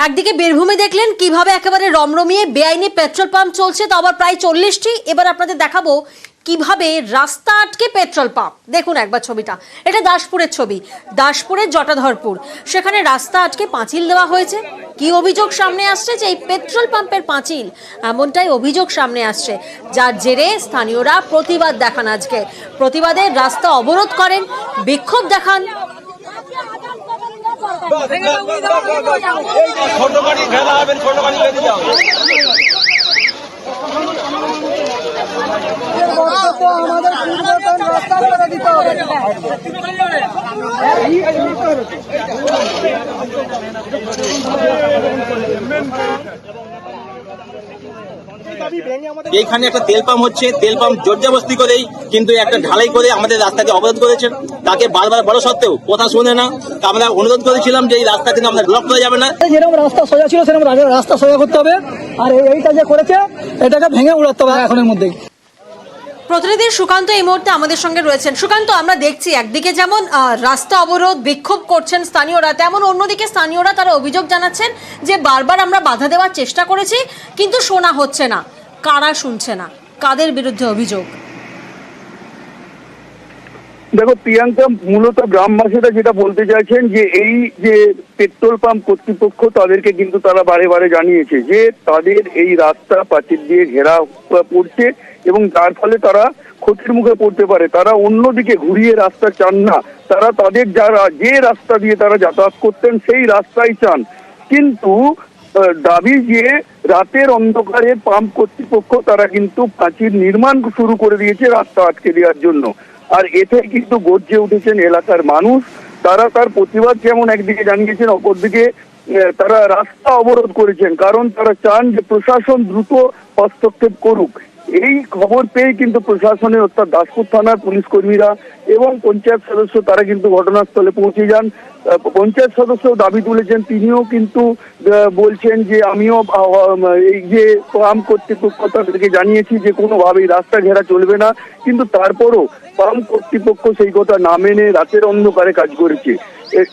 একদিকে বীরভূমে দেখলেন কিভাবে একেবারে রমরমিয়ে বেআইনি পেট্রোল পাম্প চলছে, তো আবার প্রায় 40টি। এবার আপনাদের দেখাবো কিভাবে রাস্তা আটকে পেট্রোল পাম্প। দেখুন একবার ছবিটা, এটা দাসপুরের ছবি, দাসপুরের জটাধরপুর। সেখানে রাস্তা আটকে পাঁচিল দেওয়া হয়েছে। কি অভিযোগ সামনে আসছে যে এই পেট্রোল পাম্পের পাঁচিল, এমনটাই অভিযোগ সামনে আসছে, যার জেরে স্থানীয়রা প্রতিবাদ দেখান। আজকে প্রতিবাদে রাস্তা অবরোধ করেন, বিক্ষোভ দেখান। ছোট গাড়ি ফেলা হবেন, ছোট গাড়ি বেরিয়ে যাও। এইখানে একটা তেল পাম্প হচ্ছে, তেল পাম্প জোরজবস্তি করেই কিন্তু একটা ঢালাই করে আমাদের রাস্তাকে অবরোধ করেছেন। তাকে বারবার বলা সত্ত্বেও কথা শুনে না। আমরা অনুরোধ করেছিলাম যে এই রাস্তা কিন্তু আমাদের ব্লক করা যাবে না। যেরকম রাস্তা সোজা ছিল সেরকম রাস্তা সোজা করতে হবে, আর এইটা যে করেছে এটাকে ভেঙে উড়াতে হবে এখনের মধ্যেই। প্রতিনিধি সুকান্ত এই মুহূর্তে আমাদের সঙ্গে রয়েছেন। সুকান্ত, আমরা দেখছি একদিকে যেমন রাস্তা অবরোধ বিক্ষোভ করছেন স্থানীয়রা, তেমন অন্যদিকে স্থানীয়রা তারা অভিযোগ জানাচ্ছেন যে বারবার আমরা বাধা দেওয়ার চেষ্টা করেছি কিন্তু শোনা হচ্ছে না। কারা শুনছে না, কাদের বিরুদ্ধে অভিযোগ? দেখো প্রিয়াঙ্কা, মূলত গ্রামবাসীরা যেটা বলতে চাইছেন যে এই যে পেট্রোল পাম্প কর্তৃপক্ষ তাদেরকে কিন্তু তারা বারে বারে জানিয়েছে যে তাদের এই রাস্তা পাঁচিল দিয়ে ঘেরা পড়ছে এবং তার ফলে তারা ক্ষতির মুখে পড়তে পারে। তারা অন্যদিকে ঘুরিয়ে রাস্তা চান না, তারা তাদের যে রাস্তা দিয়ে তারা যাতায়াত করতেন সেই রাস্তাই চান। কিন্তু দাবি যে রাতের অন্ধকারে পাম্প কর্তৃপক্ষ তারা কিন্তু পাঁচিল নির্মাণ শুরু করে দিয়েছে রাস্তা আটকে দেওয়ার জন্য। আর এতে কিন্তু গর্জে উঠেছেন এলাকার মানুষ। তারা তার প্রতিবাদ যেমন একদিকে জানিয়েছেন, অপরদিকে তারা রাস্তা অবরোধ করেছেন, কারণ তারা চান যে প্রশাসন দ্রুত হস্তক্ষেপ করুক। এই খবর পেয়ে কিন্তু প্রশাসনের অর্থাৎ দাসপুর থানার পুলিশ কর্মীরা এবং পঞ্চায়েত সদস্য তারা কিন্তু ঘটনাস্থলে পৌঁছে যান। পঞ্চায়েত সদস্য দাবি তুলেছেন, তিনিও কিন্তু বলছেন যে আমিও এই যে পাম্প কর্তৃপক্ষ তাদেরকে জানিয়েছি যে কোনোভাবেই রাস্তা ঘেরা চলবে না, কিন্তু তারপরও পাম্প কর্তৃপক্ষ সেই কথা না মেনে রাতের অন্ধকারে কাজ করেছে।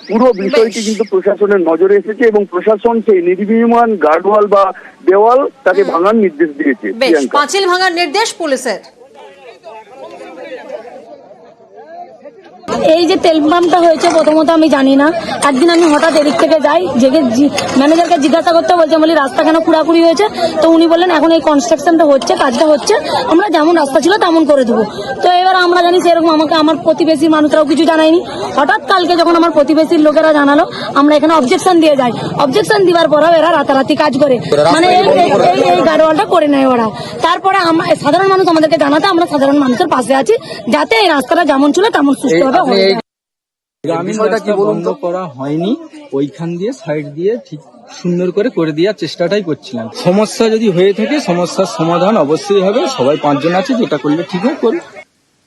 পুরো বিষয়টি কিন্তু প্রশাসনের নজরে এসেছে এবং প্রশাসন সেই নির্মীয়মান গার্ডওয়াল বা দেওয়াল তাকে ভাঙার নির্দেশ দিয়েছে। পাঁচিল ভাঙার নির্দেশ পুলিশের। এই যে তেল পাম্পটা হয়েছে প্রথমত আমি জানি না। একদিন আমি হঠাৎ এদিক থেকে যাই, জেগে ম্যানেজারকে জিজ্ঞাসা করতে বলছে, বলি রাস্তা কেন খুঁড়াখুড়ি হয়েছে? তো উনি বললেন এখন এই কনস্ট্রাকশনটা হচ্ছে, কাজটা হচ্ছে, আমরা যেমন রাস্তা ছিল তেমন করে দেবো। তো এবার আমরা জানি সেরকম আমাকে আমার প্রতিবেশী মানুষরাও কিছু জানায়নি। হঠাৎ কালকে যখন আমার প্রতিবেশীর লোকেরা জানালো, আমরা এখানে অবজেকশন দিয়ে যাই। অবজেকশন দেওয়ার পরেও এরা রাতারাতি কাজ করে, মানে এই গাড়োয়ালটা করে নেয় ওরা। তারপরে আমরা সাধারণ মানুষ আমাদেরকে জানাতে, আমরা সাধারণ মানুষের পাশে আছি যাতে এই রাস্তাটা যেমন ছিল তেমন সুস্থভাবে গ্রামীণ রাস্তা বন্ধ করা হয়নি, ওইখান দিয়ে সাইড দিয়ে ঠিক সুন্দর করে দেওয়ার চেষ্টাটাই করছিলাম। সমস্যা যদি হয়ে থাকে সমস্যার সমাধান অবশ্যই হবে, সবাই 5 জন আছে, যেটা করলে ঠিক হয় করুন।